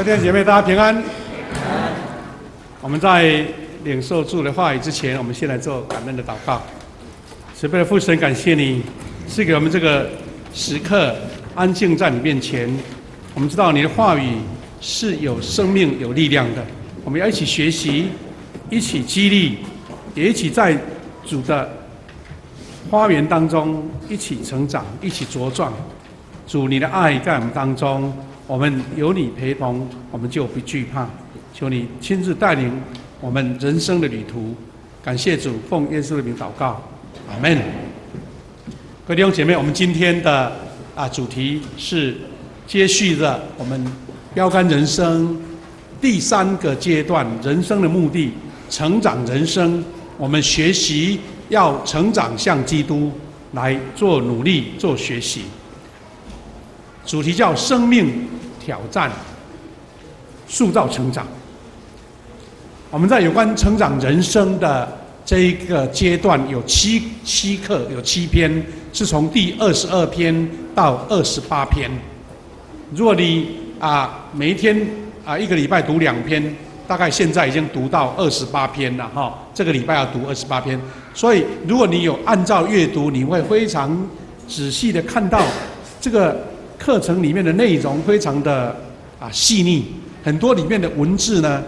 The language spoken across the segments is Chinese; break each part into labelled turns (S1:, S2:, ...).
S1: 各位弟兄姐妹，大家平安。我们在领受主的话语之前，我们先来做感恩的祷告。慈悲的父神，感谢你赐给我们这个时刻，安静在你面前。我们知道你的话语是有生命、有力量的。我们要一起学习，一起激励，也一起在主的花园当中一起成长，一起茁壮。主，你的爱在我们当中，我们有你陪同，我们就不惧怕。求你亲自带领我们人生的旅途。感谢主，奉耶稣的名祷告，阿们。各位弟兄姐妹，我们今天的主题是接续着我们标杆人生第3个阶段，人生的目的，成长人生。我们学习要成长向基督来做努力，做学习。主题叫生命挑战，塑造成长。我们在有关成长人生的这一个阶段有七课，有7篇，是从第22篇到28篇。如果你每一天一个礼拜读2篇，大概现在已经读到28篇了哈。这个礼拜要读28篇，所以如果你有按照阅读，你会非常仔细的看到这个课程里面的内容非常的细腻，很多里面的文字呢，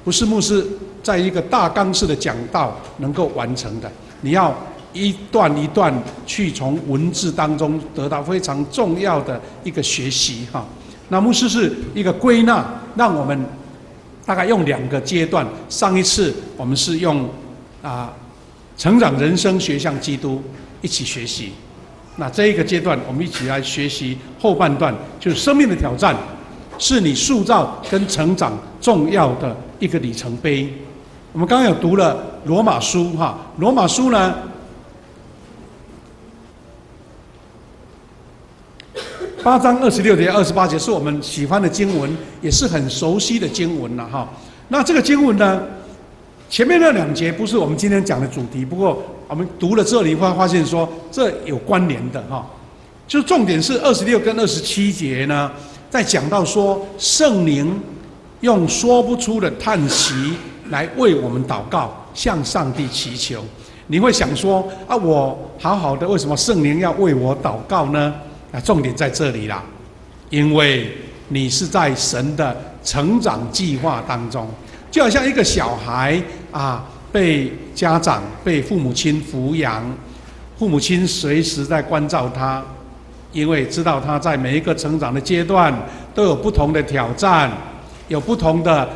S1: 不是牧师在一个大纲式的讲道能够完成的，你要一段一段去从文字当中得到非常重要的一个学习哈。那牧师是一个归纳，让我们大概用2个阶段。上一次我们是用成长人生学向基督一起学习。那这一个阶段，我们一起来学习后半段，就是生命的挑战，是你塑造跟成长重要的一个里程碑。我们刚刚有读了罗马书哈，罗马书呢8章26节、28节是我们喜欢的经文，也是很熟悉的经文了哈。那这个经文呢，前面那2节不是我们今天讲的主题，不过我们读了这里会发现说这有关联的哈。就重点是26跟27节呢，在讲到说圣灵用说不出的叹息来为我们祷告，向上帝祈求。你会想说我好好的，为什么圣灵要为我祷告呢？重点在这里啦，因为你是在神的成长计划当中，就好像一个小孩被家长、被父母亲抚养，父母亲随时在关照他，因为知道他在每一个成长的阶段都有不同的挑战，有不同的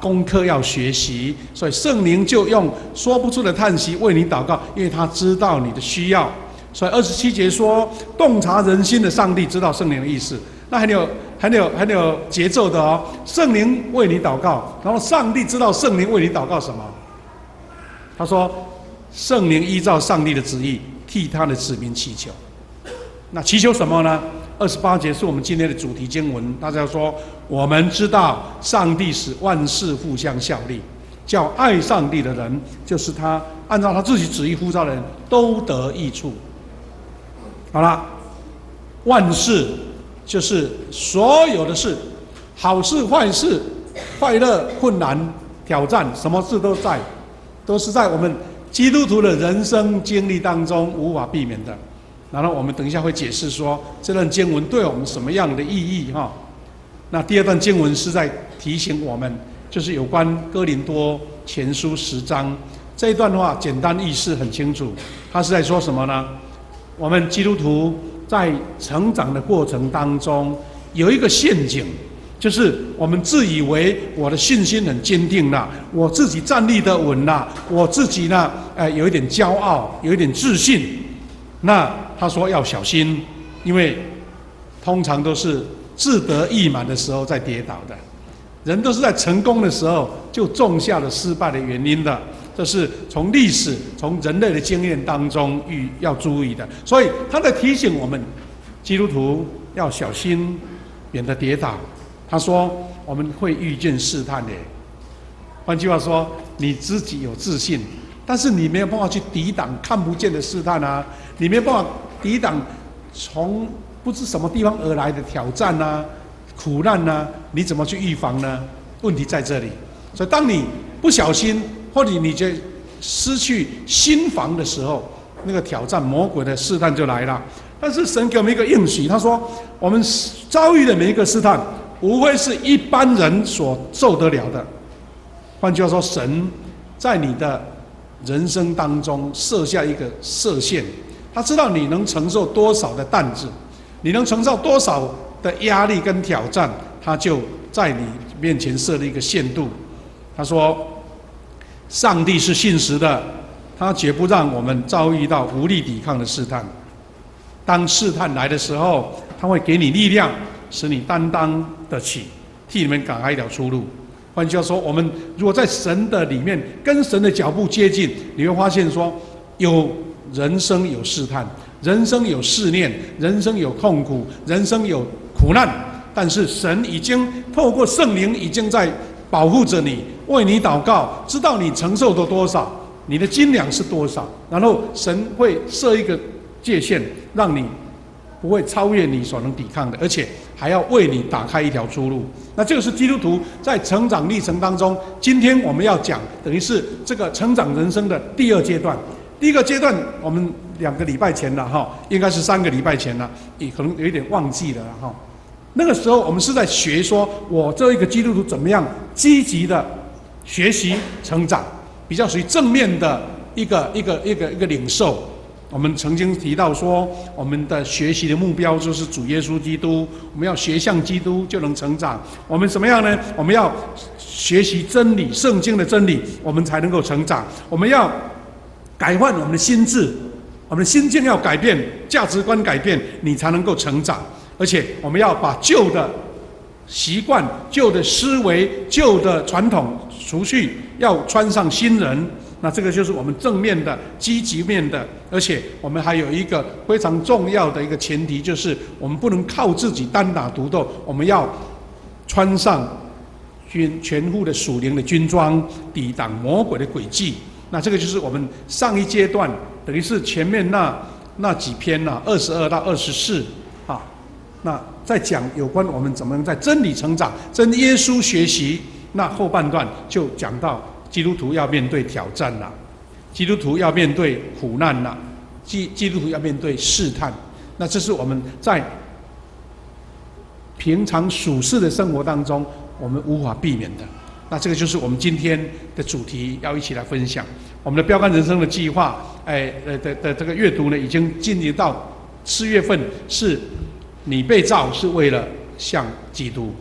S1: 功课要学习，所以圣灵就用说不出的叹息为你祷告，因为他知道你的需要。所以27节说，洞察人心的上帝知道圣灵的意思。那很有节奏的哦。圣灵为你祷告，然后上帝知道圣灵为你祷告什么。他说，圣灵依照上帝的旨意替他的子民祈求。那祈求什么呢？28节是我们今天的主题经文。大家说，我们知道上帝使万事互相效力，叫爱上帝的人，就是他按照他自己旨意呼召的人，都得益处。好了，万事就是所有的事，好事坏事，快乐困难挑战，什么事都是在我们基督徒的人生经历当中无法避免的。然后我们等一下会解释说这段经文对我们什么样的意义哈。那第2段经文是在提醒我们，就是有关哥林多前书10章这一段的话，简单意思很清楚，他是在说什么呢？我们基督徒在成长的过程当中有一个陷阱，就是我们自以为我的信心很坚定了，我自己站立得稳了，我自己呢有一点骄傲，有一点自信。那他说要小心，因为通常都是志得意满的时候在跌倒的，人都是在成功的时候就种下了失败的原因的。这是从历史、从人类的经验当中要注意的，所以他在提醒我们基督徒要小心，免得跌倒。他说我们会遇见试探的，换句话说，你自己有自信，但是你没有办法去抵挡看不见的试探啊，你没有办法抵挡从不知什么地方而来的挑战啊，苦难呢，你怎么去预防呢？问题在这里。所以，当你不小心，或者你觉得失去心防的时候，那个挑战、魔鬼的试探就来了。但是神给我们一个应许，他说，我们遭遇的每一个试探，无非是一般人所受得了的。换句话说，神在你的人生当中设下一个设限，他知道你能承受多少的担子，你能承受多少的压力跟挑战，他就在你面前设了一个限度。他说，上帝是信实的，他绝不让我们遭遇到无力抵抗的试探。当试探来的时候，他会给你力量，使你担当得起，替你们赶开一条出路。换句话说，我们如果在神的里面，跟神的脚步接近，你会发现说，人生有试探，人生有试炼，人生有痛苦，人生有苦难，但是神已经透过圣灵已经在保护着你，为你祷告，知道你承受的多少，你的斤两是多少，然后神会设一个界限，让你不会超越你所能抵抗的，而且还要为你打开一条出路。那这个是基督徒在成长历程当中，今天我们要讲，等于是这个成长人生的第二阶段。第一个阶段，我们2个礼拜前了哈，应该是3个礼拜前了，也可能有一点忘记了哈。那个时候我们是在学说，我这一个基督徒怎么样积极的学习成长，比较属于正面的一个领受。我们曾经提到说，我们的学习的目标就是主耶稣基督，我们要学像基督就能成长。我们怎么样呢？我们要学习真理，圣经的真理，我们才能够成长。我们要改换我们的心智，我们的心境要改变，价值观改变，你才能够成长。而且我们要把旧的习惯、旧的思维、旧的传统除去，要穿上新人。那这个就是我们正面的、积极面的，而且我们还有一个非常重要的一个前提，就是我们不能靠自己单打独斗，我们要穿上全副的属灵的军装，抵挡魔鬼的诡计。那这个就是我们上一阶段，等于是前面那几篇22到24啊，那在讲有关我们怎么能在真理成长、真耶稣学习。那后半段就讲到基督徒要面对挑战了，基督徒要面对苦难了，基督徒要面对试探。那这是我们在平常属世的生活当中我们无法避免的。那这个就是我们今天的主题，要一起来分享。我们的标杆人生的计划，的这个阅读呢，已经进入到4月份，是你被造是为了像基督。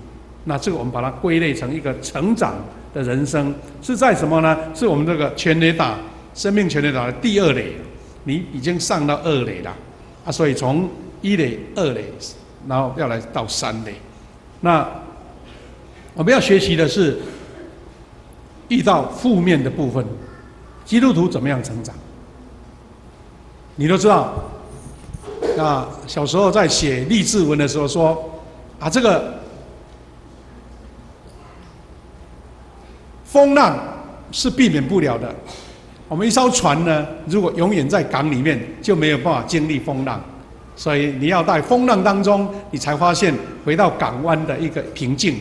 S1: 那这个我们把它归类成一个成长的人生，是在什么呢？是我们这个全垒打生命全垒打的第2垒，你已经上到2垒了啊，所以从1垒、2垒，然后要来到3垒。那我们要学习的是遇到负面的部分，基督徒怎么样成长？你都知道，那小时候在写励志文的时候说啊，这个风浪是避免不了的。我们一艘船呢，如果永远在港里面，就没有办法经历风浪。所以你要在风浪当中，你才发现回到港湾的一个平静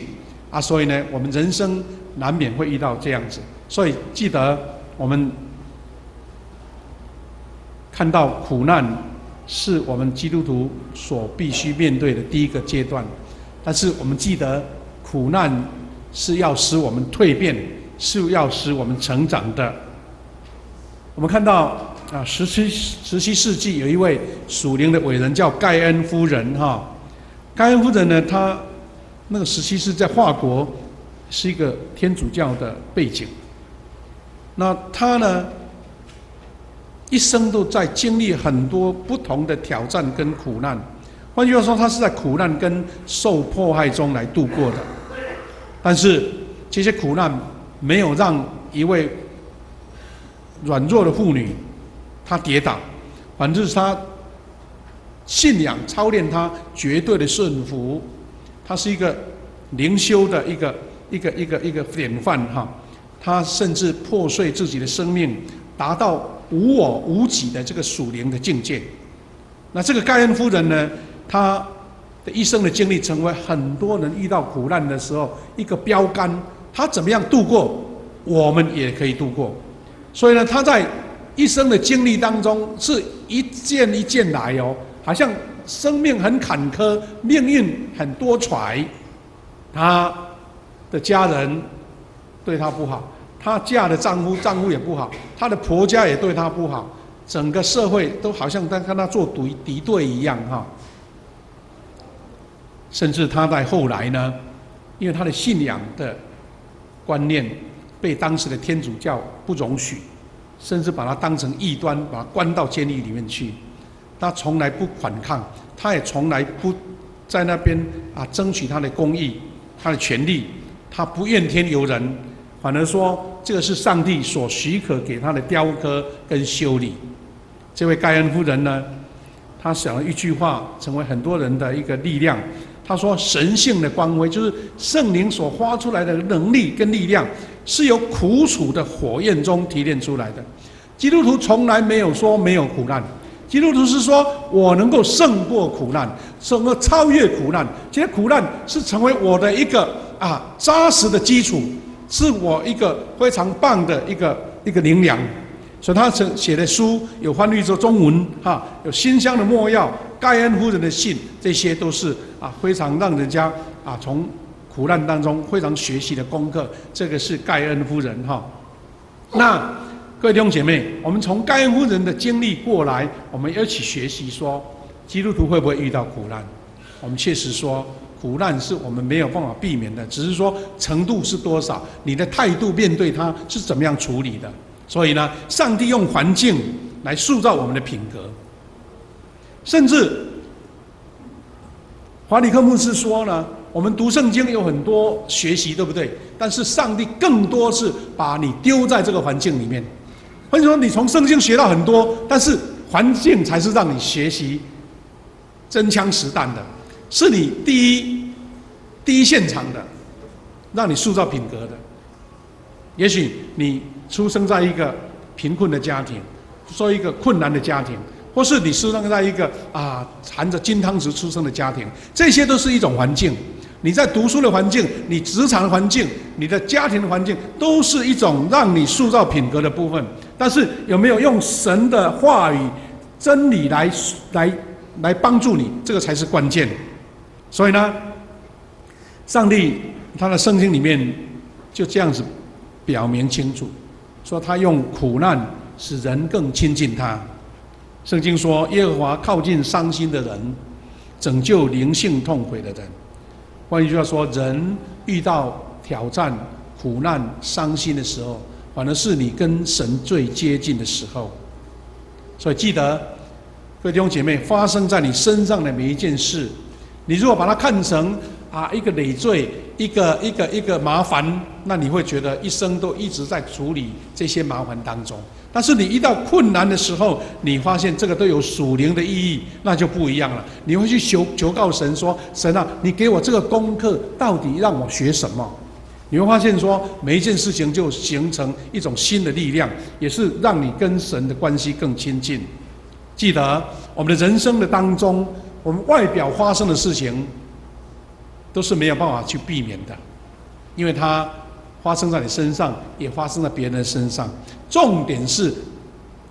S1: 啊。所以呢，我们人生难免会遇到这样子。所以记得我们看到苦难是我们基督徒所必须面对的第一个阶段，但是我们记得苦难是要使我们蜕变，是要使我们成长的。我们看到17世纪有一位属灵的伟人叫盖恩夫人哈。盖恩夫人呢，她那个17世在法国是一个天主教的背景。那她呢，一生都在经历很多不同的挑战跟苦难。换句话说，她是在苦难跟受迫害中来度过的。但是这些苦难没有让一位软弱的妇女她跌倒，反正是她信仰操练她绝对的顺服。她是一个灵修的一个典范哈。她甚至破碎自己的生命，达到无我无己的这个属灵的境界。那这个盖恩夫人呢，她的一生的经历，成为很多人遇到苦难的时候一个标杆。他怎么样度过，我们也可以度过。所以呢，他在一生的经历当中是一件一件来哦，好像生命很坎坷，命运很多舛。他的家人对他不好，他嫁的丈夫也不好，他的婆家也对他不好，整个社会都好像在跟他做敌对一样哈。甚至他在后来呢，因为他的信仰的观念被当时的天主教不容许，甚至把他当成异端，把他关到监狱里面去。他从来不反抗，他也从来不在那边争取他的公义、他的权利，他不怨天尤人，反而说这个是上帝所许可给他的雕刻跟修理。这位盖恩夫人呢，她想了一句话，成为很多人的一个力量。他说：“神性的光辉，就是圣灵所发出来的能力跟力量，是由苦楚的火焰中提炼出来的。基督徒从来没有说没有苦难，基督徒是说我能够胜过苦难，能够超越苦难。这些苦难是成为我的一个扎实的基础，是我一个非常棒的一个灵粮。所以他写的书有翻译成中文有馨香的没药、盖恩夫人的信，这些都是非常让人家从苦难当中非常学习的功课。这个是盖恩夫人那各位弟兄姐妹，我们从盖恩夫人的经历过来，我们一起学习说，基督徒会不会遇到苦难？我们确实说，苦难是我们没有办法避免的，只是说程度是多少，你的态度面对它是怎么样处理的。所以呢，上帝用环境来塑造我们的品格。甚至华理克牧师说呢，我们读圣经有很多学习，对不对？但是上帝更多是把你丢在这个环境里面。或者说你从圣经学到很多，但是环境才是让你学习真枪实弹的，是你第一现场的，让你塑造品格的。也许你出生在一个贫困的家庭，说一个困难的家庭，或是你出生在一个含着金汤匙出生的家庭，这些都是一种环境。你在读书的环境，你职场的环境，你的家庭的环境，都是一种让你塑造品格的部分。但是有没有用神的话语、真理来帮助你，这个才是关键。所以呢，上帝他的圣经里面就这样子表明清楚，说他用苦难使人更亲近他。圣经说，耶和华靠近伤心的人，拯救灵性痛悔的人。换一句话说，人遇到挑战、苦难、伤心的时候，反而是你跟神最接近的时候。所以记得，各位弟兄姐妹，发生在你身上的每一件事，你如果把它看成一个累赘，一个麻烦，那你会觉得一生都一直在处理这些麻烦当中。但是你遇到困难的时候，你发现这个都有属灵的意义，那就不一样了。你会去求告神说：“神啊，你给我这个功课，到底让我学什么？”你会发现说，每一件事情就形成一种新的力量，也是让你跟神的关系更亲近。记得我们的人生的当中，我们外表发生的事情，都是没有办法去避免的，因为它发生在你身上，也发生在别人的身上。重点是，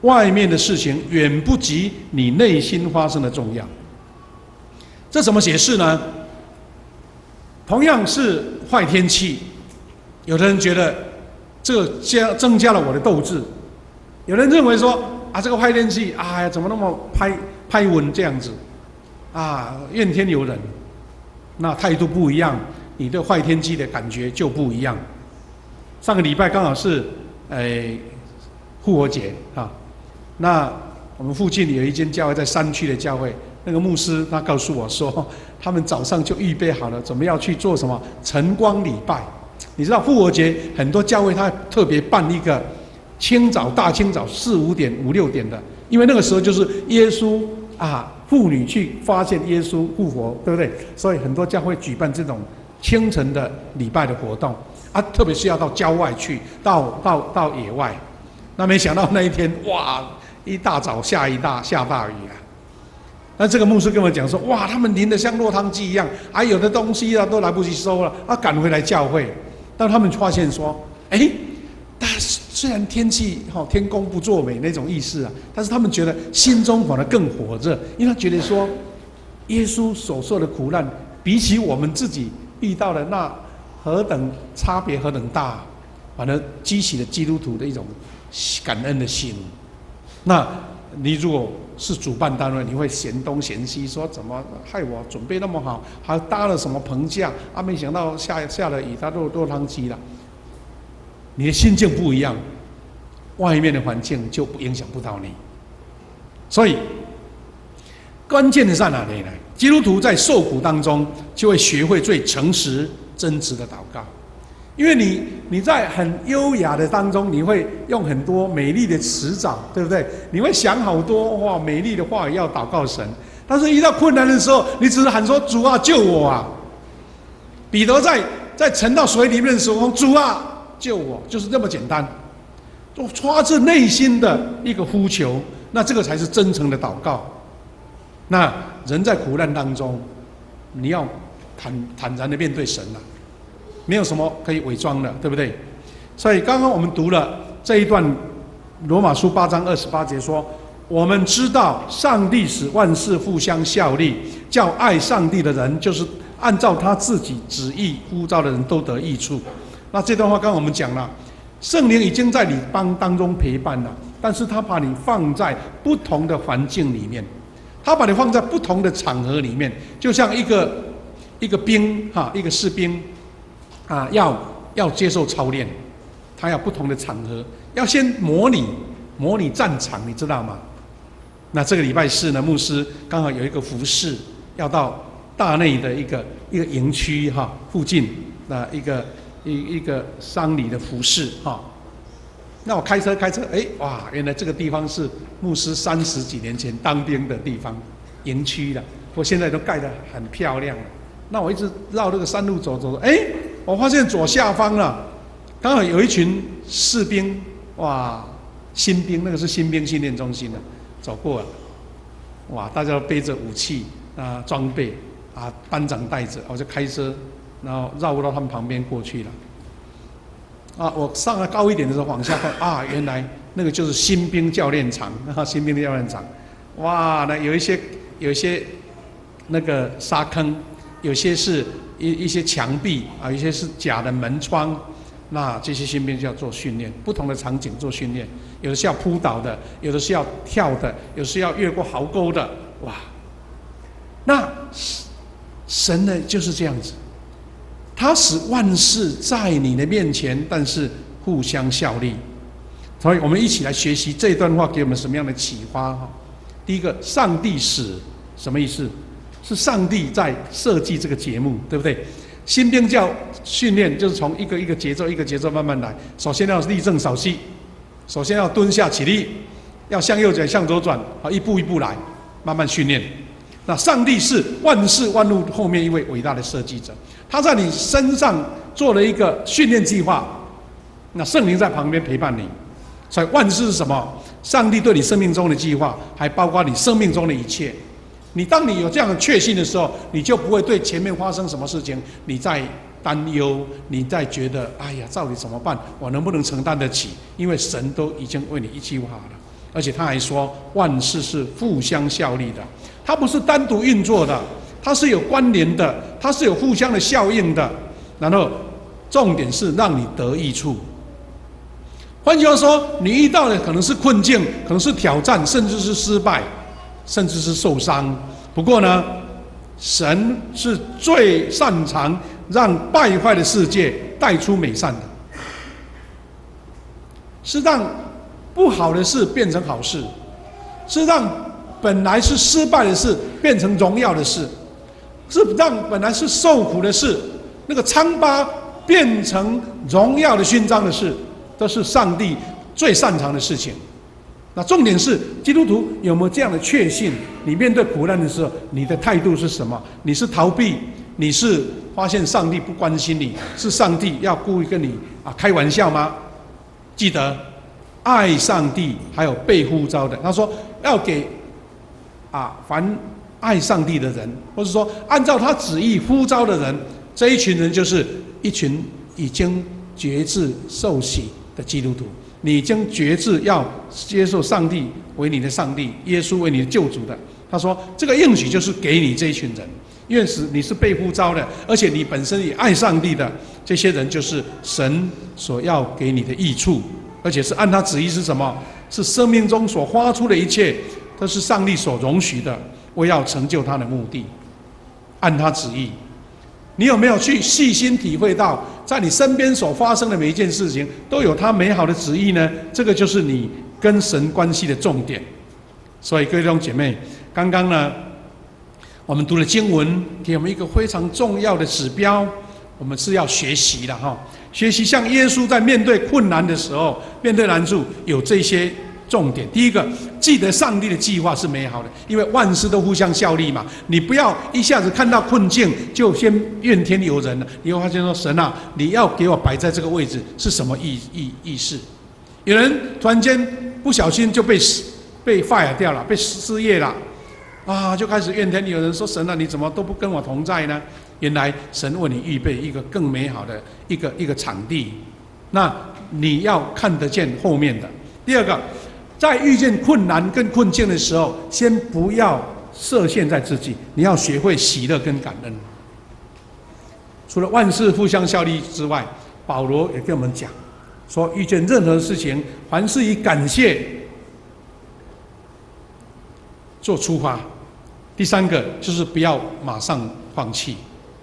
S1: 外面的事情远不及你内心发生的重要。这怎么解释呢？同样是坏天气，有的人觉得这增加了我的斗志，有人认为说这个坏天气，怎么那么拍温这样子，怨天尤人。那态度不一样，你对坏天气的感觉就不一样。上个礼拜刚好是复活节那我们附近有一间教会，在山区的教会，那个牧师他告诉我说，他们早上就预备好了，准备要去做什么晨光礼拜。你知道复活节很多教会他特别办一个大清早4、5点、5、6点的，因为那个时候就是耶稣妇女去发现耶稣复活，对不对？所以很多教会举办这种清晨的礼拜的活动特别是要到郊外去，到野外。那没想到那一天，一大早下大雨那这个牧师跟我讲说，哇，他们淋得像落汤鸡一样，还有的东西啊都来不及收了，赶回来教会。但他们发现说，但虽然天气天公不作美那种意思啊，但是他们觉得心中反而更火热，因为他觉得说，耶稣所受的苦难，比起我们自己遇到的那何等差别何等大，反而激起了基督徒的一种感恩的心。那你如果是主办单位，你会嫌东嫌西，说怎么害我准备那么好，还搭了什么棚架啊？没想到下了雨，它落汤鸡了。你的心境不一样，外面的环境就影响不到你。所以关键的在哪里呢？基督徒在受苦当中，就会学会最诚实、真挚的祷告。因为你在很优雅的当中，你会用很多美丽的词藻，对不对？你会想好多美丽的话语要祷告神。但是遇到困难的时候，你只是喊说：“主啊，救我啊！”彼得在沉到水里面的时候，主啊，救我，就是这么简单，就发自内心的一个呼求。那这个才是真诚的祷告。那人在苦难当中，你要坦然的面对神啊。没有什么可以伪装的，对不对？所以刚刚我们读了这一段罗马书8章28节说，我们知道上帝使万事互相效力，叫爱上帝的人，就是按照他自己旨意呼召的人都得益处。那这段话刚刚我们讲了，圣灵已经在你当中陪伴了，但是他把你放在不同的环境里面，他把你放在不同的场合里面，就像一个兵一个士兵要接受操练，他要不同的场合，要先模拟战场，你知道吗？那这个礼拜四呢，牧师刚好有一个服事，要到大内的一个营区附近的一个丧礼的服事那我开车，原来这个地方是牧师30几年前当兵的地方，营区了，我现在都盖得很漂亮了。那我一直绕这个山路走，我发现左下方了，刚好有一群士兵，新兵，那个是新兵训练中心的，走过了，大家都背着武器装备班长带着，我就开车，然后绕到他们旁边过去了。我上了高一点的时候往下看，原来那个就是新兵教练场，新兵的教练场，那有一些那个沙坑，有些是一些墙壁有些是假的门窗，那这些新兵就要做训练，不同的场景做训练，有的是要扑倒的，有的是要跳的，有的是要越过壕沟的，那神呢就是这样子，他使万事在你的面前，但是互相效力。所以我们一起来学习这段话给我们什么样的启发第一个，上帝使什么意思？是上帝在设计这个节目，对不对？新兵教训练就是从一个节奏慢慢来。首先要立正扫息，首先要蹲下起立，要向右转向左转，一步一步来，慢慢训练。那上帝是万事万物后面一位伟大的设计者，他在你身上做了一个训练计划，那圣灵在旁边陪伴你。所以万事是什么？上帝对你生命中的计划，还包括你生命中的一切。当你有这样的确信的时候，你就不会对前面发生什么事情你在担忧，你在觉得到底怎么办？我能不能承担得起？因为神都已经为你一计划了，而且他还说万事是互相效力的，它不是单独运作的，它是有关联的，它是有互相的效应的。然后重点是让你得益处。换句话说，你遇到的可能是困境，可能是挑战，甚至是失败，甚至是受伤。不过呢，神是最擅长让败坏的世界带出美善的，是让不好的事变成好事，是让本来是失败的事变成荣耀的事，是让本来是受苦的事，那个疮疤变成荣耀的勋章的事，都是上帝最擅长的事情。那重点是基督徒有没有这样的确信？你面对苦难的时候，你的态度是什么？你是逃避？你是发现上帝不关心你？是上帝要故意跟你开玩笑吗？记得爱上帝，还有被呼召的。他说要给凡爱上帝的人，或者说按照他旨意呼召的人，这一群人就是一群已经决志受洗的基督徒。你已经决志要接受上帝为你的上帝，耶稣为你的救主的。他说这个应许就是给你这一群人，因为你是被呼召的，而且你本身也爱上帝的，这些人就是神所要给你的益处，而且是按他旨意是什么？是生命中所发出的一切都是上帝所容许的，为要成就他的目的，按他旨意。你有没有去细心体会到，在你身边所发生的每一件事情都有他美好的旨意呢？这个就是你跟神关系的重点。所以各位弟兄姐妹，刚刚呢，我们读了经文，给我们一个非常重要的指标，我们是要学习的哈。学习像耶稣在面对困难的时候，面对难处有这些重点。第一个，记得上帝的计划是美好的，因为万事都互相效力嘛。你不要一下子看到困境就先怨天尤人了，你会发现说，神啊，你要给我摆在这个位置是什么意思？有人突然间不小心就被 fire 掉了，被失业了啊，就开始怨天尤人，说神啊，你怎么都不跟我同在呢？原来神为你预备一个更美好的一个场地，那你要看得见后面的。第二个，在遇见困难跟困境的时候，先不要设限在自己，你要学会喜乐跟感恩。除了万事互相效力之外，保罗也跟我们讲说，遇见任何事情，凡是以感谢做出发。第三个就是不要马上放弃，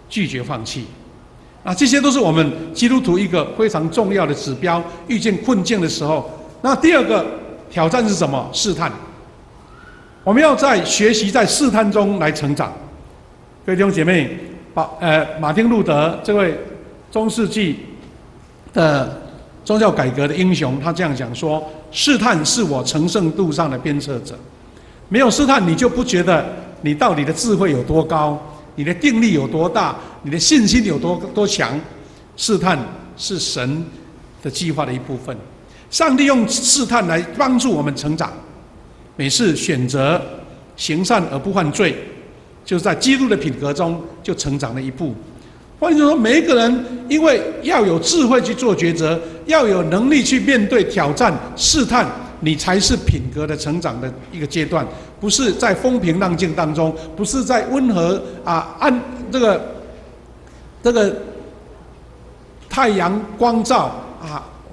S1: 拒绝放弃。那这些都是我们基督徒一个非常重要的指标。遇见困境的时候，那第二个挑战是什么？试探。我们要在学习在试探中来成长。各位弟兄姐妹，马丁路德这位中世纪的宗教改革的英雄，他这样讲说：试探是我成圣路上的鞭策者。没有试探，你就不觉得你到底的智慧有多高，你的定力有多大，你的信心有多强。试探是神的计划的一部分。上帝用试探来帮助我们成长。每次选择行善而不犯罪，就是在基督的品格中就成长了一步。换句话说，每一个人因为要有智慧去做抉择，要有能力去面对挑战、试探，你才是品格的成长的一个阶段。不是在风平浪静当中，不是在温和按这个太阳光照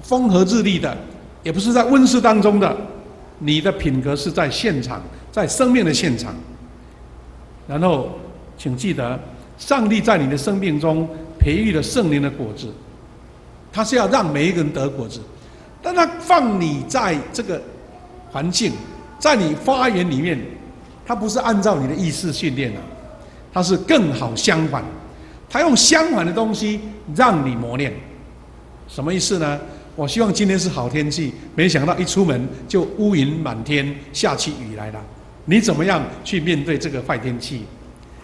S1: 风和日丽的，也不是在温室当中的。你的品格是在现场，在生命的现场。然后，请记得，上帝在你的生命中培育了圣灵的果子，他是要让每一个人得果子。但他放你在这个环境，在你花园里面，他不是按照你的意识训练他是更好相反，他用相反的东西让你磨练。什么意思呢？我希望今天是好天气，没想到一出门就乌云满天，下起雨来了。你怎么样去面对这个坏天气？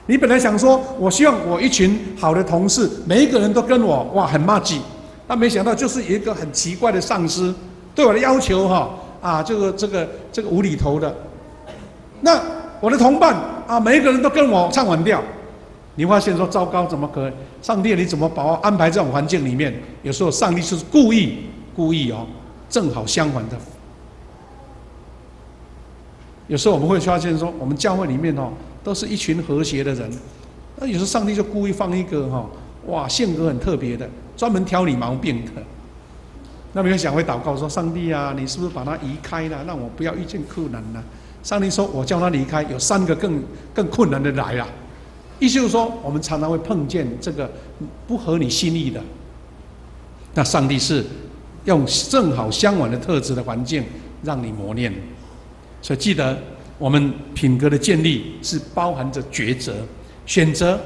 S1: 你本来想说，我希望我一群好的同事，每一个人都跟我很默契，但没想到就是有一个很奇怪的上司对我的要求这个无厘头的。那我的同伴每一个人都跟我唱反调，你发现说糟糕，怎么可能？上帝，你怎么把我安排这种环境里面？有时候上帝就是故意正好相反的。有时候我们会发现说，我们教会里面都是一群和谐的人，那有时候上帝就故意放一个性格很特别的，专门挑你毛病的。那没有想会祷告说，上帝啊，你是不是把他移开了，让我不要遇见困难呢？上帝说，我叫他离开，有3个更困难的来了。意思就是说，我们常常会碰见这个不合你心意的。那上帝是用正好相反的特质的环境让你磨练。所以记得，我们品格的建立是包含着抉择、选择。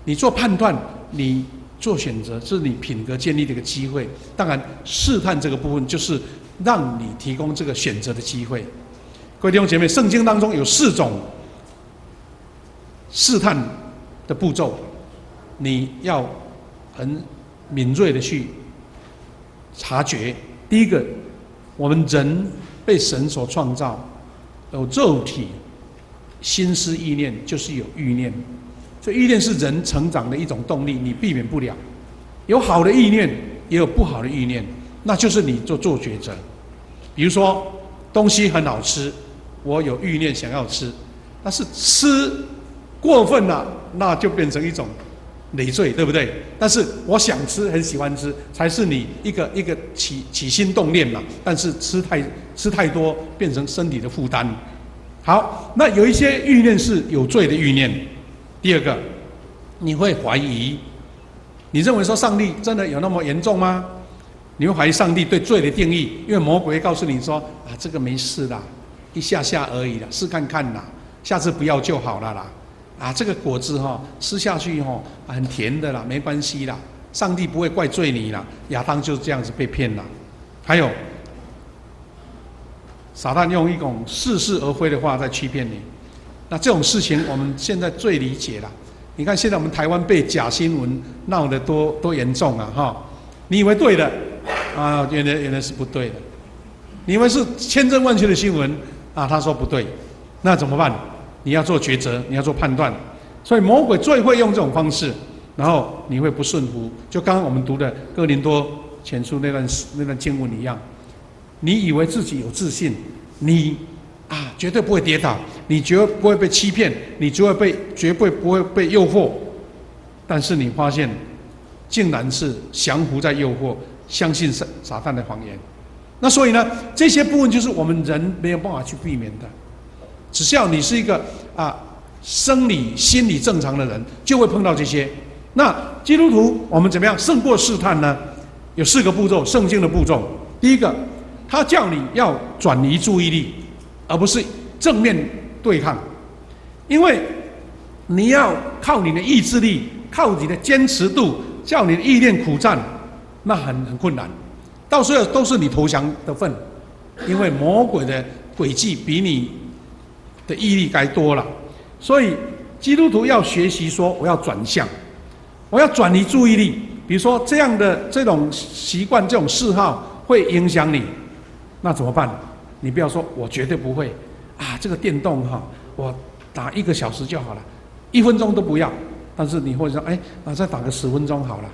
S1: 你做判断，你做选择，是你品格建立的一个机会。当然，试探这个部分就是让你提供这个选择的机会。各位弟兄姐妹，圣经当中有4种试探的步骤，你要很敏锐的去察觉。第一个，我们人被神所创造，有肉体，心思意念就是有欲念，所以欲念是人成长的一种动力，你避免不了。有好的意念，也有不好的意念，那就是你做抉择。比如说东西很好吃，我有欲念想要吃，但是吃过分了，那就变成一种累赘，对不对？但是我想吃，很喜欢吃，才是你一个起心动念嘛。但是吃太多，变成身体的负担。好，那有一些欲念是有罪的欲念。第二个，你会怀疑，你认为说上帝真的有那么严重吗？你会怀疑上帝对罪的定义，因为魔鬼会告诉你说啊，这个没事啦，一下下而已啦，试看看啦，下次不要就好了啦。啊，这个果子吃下去很甜的啦，没关系啦，上帝不会怪罪你啦。亚当就是这样子被骗了。还有，撒旦用一种似是而非的话在欺骗你。那这种事情我们现在最理解了。你看现在我们台湾被假新闻闹得多严重啊！你以为对的啊，原来是不对的。你以为是千真万确的新闻啊，他说不对，那怎么办？你要做抉择，你要做判断。所以魔鬼最会用这种方式，然后你会不顺服，就刚刚我们读的哥林多前书那段经文一样。你以为自己有自信，你绝对不会跌倒，你绝对不会被欺骗，你绝对不会被诱惑。但是你发现，竟然是降服在诱惑，相信撒旦的谎言。那所以呢，这些部分就是我们人没有办法去避免的。只要你是一个生理、心理正常的人，就会碰到这些。那基督徒我们怎么样胜过试探呢？有4个步骤，圣经的步骤。第一个，他叫你要转移注意力，而不是正面对抗，因为你要靠你的意志力，靠你的坚持度，叫你的意念苦战，那很困难，到时候都是你投降的份，因为魔鬼的诡计比你的毅力该多了。所以基督徒要学习说，我要转向，我要转移注意力。比如说这种习惯、这种嗜好会影响你，那怎么办？你不要说我绝对不会这个电动我打1个小时就好了，1分钟都不要。但是你会说再打个10分钟好了。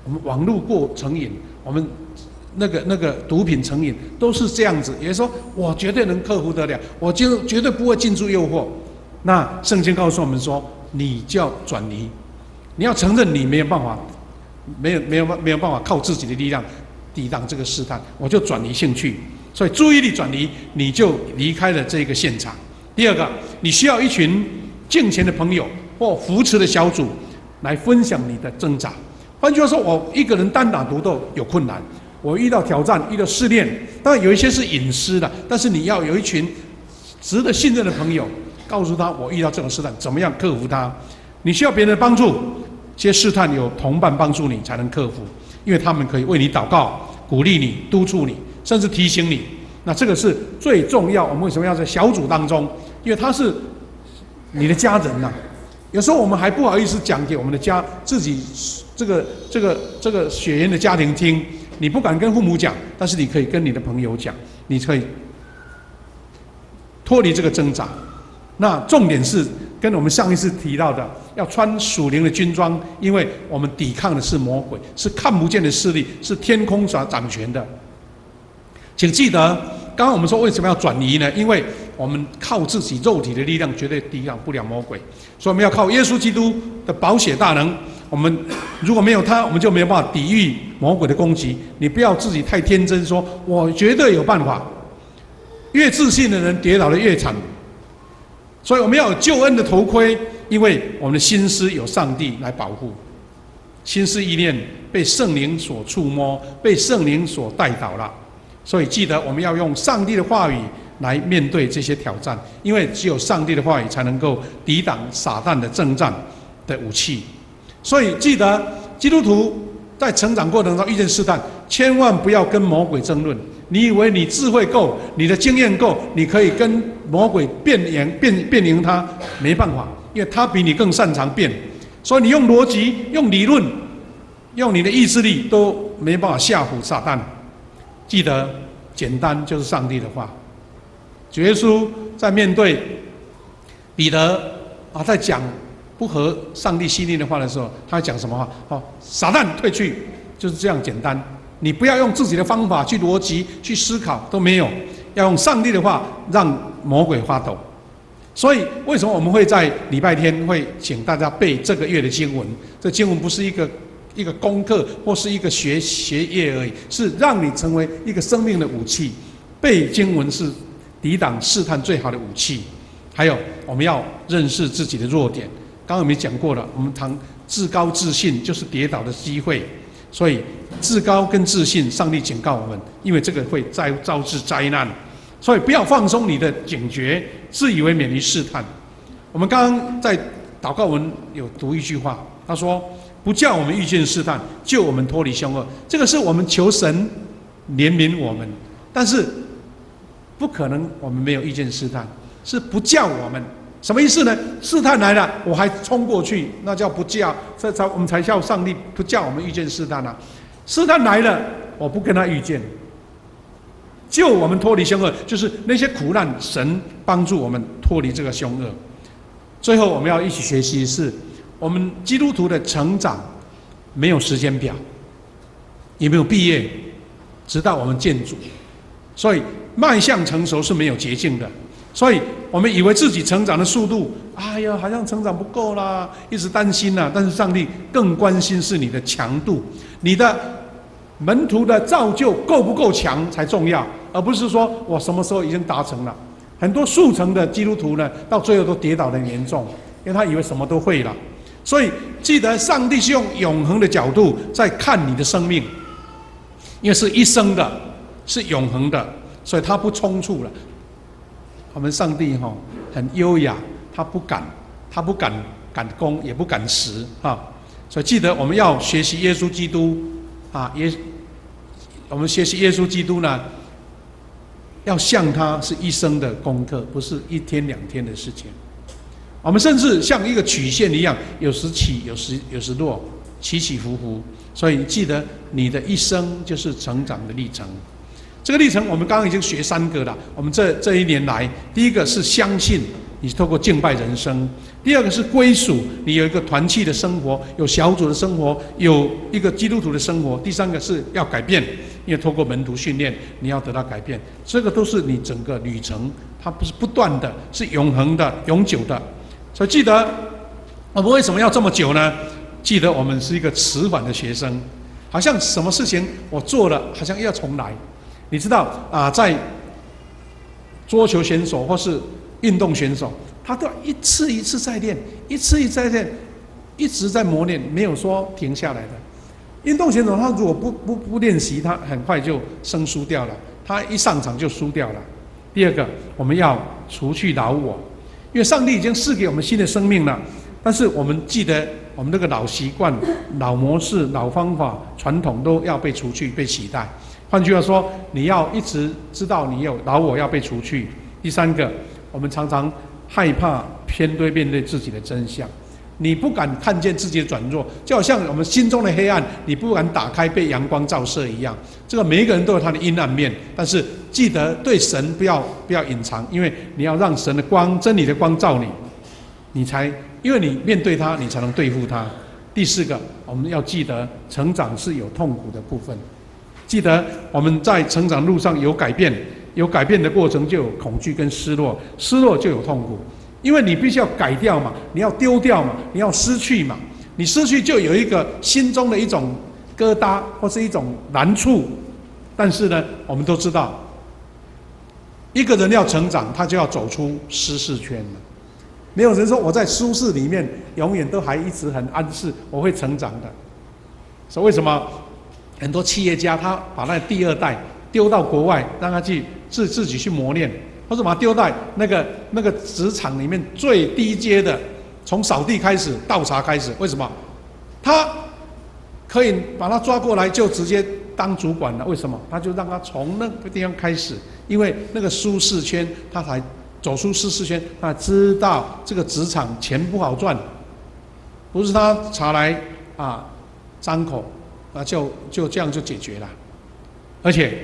S1: 我们网络过成瘾，我们那个毒品成瘾都是这样子。也就是说，我绝对能克服得了，我就绝对不会进入诱惑。那圣经告诉我们说，你就要转移，你要承认你没有办法，没有办法靠自己的力量抵挡这个试探，我就转移兴趣。所以注意力转移，你就离开了这个现场。第二个，你需要一群敬虔的朋友或扶持的小组来分享你的挣扎。换句话说，我一个人单打独斗有困难，我遇到挑战，遇到试炼，当然有一些是隐私的，但是你要有一群值得信任的朋友，告诉他我遇到这种试探，怎么样克服它。你需要别人的帮助，这些试探有同伴帮助你才能克服，因为他们可以为你祷告，鼓励你，督促你，甚至提醒你。那这个是最重要。我们为什么要在小组当中？因为他是你的家人呐。有时候我们还不好意思讲给我们的自己这个血缘的家庭听，你不敢跟父母讲，但是你可以跟你的朋友讲，你可以脱离这个挣扎。那重点是跟我们上一次提到的，要穿属灵的军装，因为我们抵抗的是魔鬼，是看不见的势力，是天空掌权的。请记得，刚刚我们说为什么要转移呢？因为我们靠自己肉体的力量绝对抵挡不了魔鬼，所以我们要靠耶稣基督的宝血大能。我们如果没有他，我们就没有办法抵御魔鬼的攻击。你不要自己太天真，说我绝对有办法。越自信的人跌倒得越惨。所以我们要有救恩的头盔，因为我们的心思有上帝来保护，心思意念被圣灵所触摸，被圣灵所带导了。所以记得我们要用上帝的话语来面对这些挑战，因为只有上帝的话语才能够抵挡撒旦的征战的武器。所以记得基督徒在成长过程中遇见试探，千万不要跟魔鬼争论。你以为你智慧够，你的经验够，你可以跟魔鬼辩赢他？没办法，因为他比你更擅长辩。所以你用逻辑、用理论、用你的意志力都没办法吓唬撒旦。记得，简单就是上帝的话。主耶稣在面对彼得啊，在讲不合上帝心意的话的时候，他讲什么话？哦，撒旦退去，就是这样简单。你不要用自己的方法去逻辑、去思考，都没有，要用上帝的话让魔鬼发抖。所以，为什么我们会在礼拜天会请大家背这个月的经文？这经文不是一个功课或是一个学业而已，是让你成为一个生命的武器。背经文是抵挡试探最好的武器。还有，我们要认识自己的弱点。刚刚我们讲过了，我们谈自高自信就是跌倒的机会。所以，自高跟自信，上帝警告我们，因为这个会招致灾难。所以不要放松你的警觉，自以为免于试探。我们刚刚在祷告文有读一句话，他说：“不叫我们遇见试探，救我们脱离凶恶。”这个是我们求神怜悯我们，但是不可能我们没有遇见试探，是不叫我们。什么意思呢？试探来了，我还冲过去，那叫不叫，我们才叫上帝不叫我们遇见试探啊。试探来了，我不跟他遇见。救我们脱离凶恶，就是那些苦难，神帮助我们脱离这个凶恶。最后，我们要一起学习的是，我们基督徒的成长没有时间表，也没有毕业，直到我们见主。所以，迈向成熟是没有捷径的。所以我们以为自己成长的速度，哎呀，好像成长不够啦，一直担心啦。但是上帝更关心是你的强度，你的门徒的造就够不够强才重要，而不是说我什么时候已经达成了。很多速成的基督徒呢，到最后都跌倒得很严重，因为他以为什么都会了。所以记得，上帝是用永恒的角度在看你的生命，因为是一生的，是永恒的，所以他不冲突了。我们上帝很优雅，他不敢赶工，也不赶时啊。所以记得我们要学习耶稣基督啊，我们学习耶稣基督呢，要像他是一生的功课，不是一天两天的事情。我们甚至像一个曲线一样，有时起，有时落，起起伏伏。所以记得你的一生就是成长的历程。这个历程我们刚刚已经学3个了。我们这一年来，第一个是相信，你透过敬拜人生；第二个是归属，你有一个团契的生活，有小组的生活，有一个基督徒的生活；第3个是要改变，因为透过门徒训练，你要得到改变。这个都是你整个旅程，它不是不断的，是永恒的、永久的。所以记得，我们为什么要这么久呢？记得我们是一个迟缓的学生，好像什么事情我做了，好像又要重来。你知道啊，在桌球选手或是运动选手，他都要一次一次再练，一次一次再练，一直在磨练，没有说停下来的。运动选手他如果不练习，他很快就生疏掉了，他一上场就输掉了。第二个，我们要除去老我，因为上帝已经赐给我们新的生命了，但是我们记得我们那个老习惯、老模式、老方法、传统都要被除去、被取代。换句话说，你要一直知道你有老我要被除去。第3个，我们常常害怕面对自己的真相，你不敢看见自己的软弱，就好像我们心中的黑暗，你不敢打开被阳光照射一样。这个每一个人都有他的阴暗面，但是记得对神不要隐藏，因为你要让神的光、真理的光照你才，因为你面对他，你才能对付他。第4个，我们要记得成长是有痛苦的部分。记得我们在成长路上有改变的过程就有恐惧跟失落，失落就有痛苦，因为你必须要改掉嘛，你要丢掉嘛，你要失去嘛，你失去就有一个心中的一种疙瘩或是一种难处。但是呢，我们都知道，一个人要成长，他就要走出舒适圈了。没有人说我在舒适里面永远都还一直很安适，我会成长的。所以为什么？很多企业家他把那第2代丢到国外，让他去自己去磨练，或者把他丢在那个职场里面最低阶的，从扫地开始，倒茶开始。为什么？他可以把他抓过来就直接当主管了。为什么？他就让他从那个地方开始，因为那个舒适圈，他才走出舒适圈，他知道这个职场钱不好赚，不是他茶来张口。就这样就解决了。而且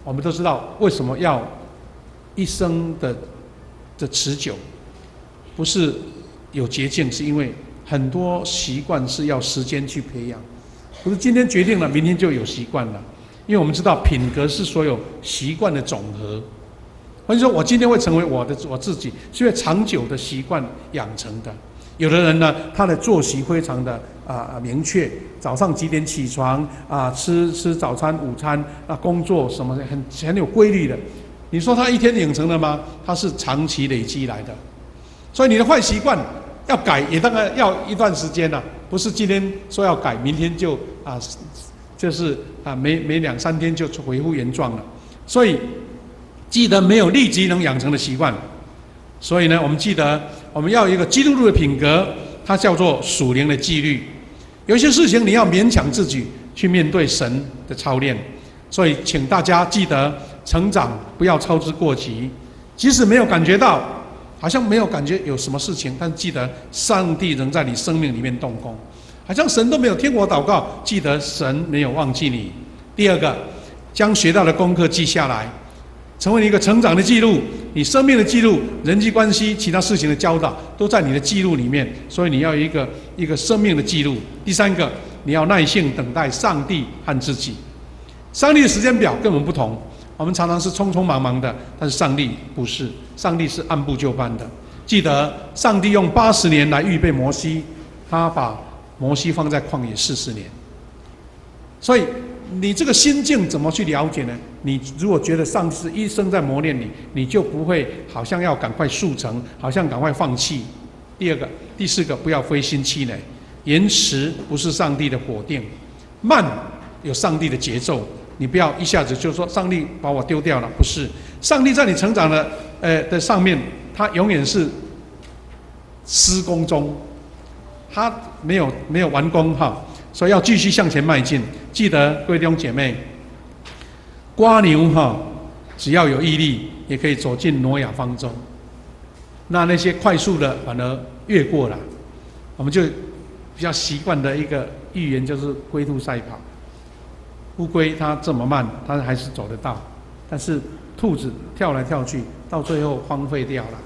S1: 我们都知道为什么要一生的持久，不是有捷径，是因为很多习惯是要时间去培养，不是今天决定了，明天就有习惯了。因为我们知道品格是所有习惯的总和。或者说我今天会成为我自己，是因为长久的习惯养成的。有的人呢，他的作息非常的明确，早上几点起床吃早餐、午餐工作什么的很有规律的。你说他一天养成了吗？他是长期累积来的。所以你的坏习惯要改，也大概要一段时间不是今天说要改，明天就就是没2-3天就恢复原状了。所以记得没有立即能养成的习惯。所以呢，我们记得我们要有一个基督徒的品格，它叫做属灵的纪律。有一些事情你要勉强自己去面对神的操练。所以请大家记得成长不要操之过急，即使没有感觉到，好像没有感觉有什么事情，但记得上帝仍在你生命里面动工，好像神都没有听我祷告，记得神没有忘记你。第二个，将学到的功课记下来，成为一个成长的记录，你生命的记录，人际关系、其他事情的教导，都在你的记录里面。所以你要有一个生命的记录。第三个，你要耐性等待上帝和自己。上帝的时间表跟我们不同，我们常常是匆匆忙忙的，但是上帝不是，上帝是按部就班的。记得上帝用80年来预备摩西，他把摩西放在旷野40年。所以你这个心境怎么去了解呢？你如果觉得上帝是一生在磨练你，你就不会好像要赶快速成，好像赶快放弃。第四个，不要灰心气馁，延迟不是上帝的否定，慢有上帝的节奏。你不要一下子就说上帝把我丢掉了，不是，上帝在你成长的上面，他永远是施工中，他没有完工所以要继续向前迈进。记得各位弟兄姐妹，蝸牛只要有毅力，也可以走进挪亚方舟。那些快速的反而越过了。我们就比较习惯的一个寓言就是龟兔赛跑。乌龟它这么慢，它还是走得到，但是兔子跳来跳去，到最后荒废掉了。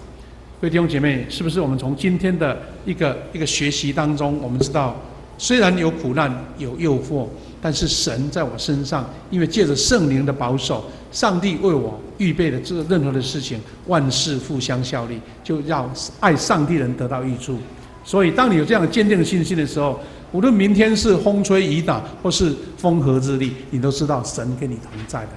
S1: 各位弟兄姐妹，是不是我们从今天的一个学习当中，我们知道虽然有苦难有诱惑，但是神在我身上，因为借着圣灵的保守，上帝为我预备的这个任何的事情，万事互相效力，就让爱上帝人得到益处。所以当你有这样的坚定的信心的时候，无论明天是风吹雨打或是风和日丽，你都知道神跟你同在的。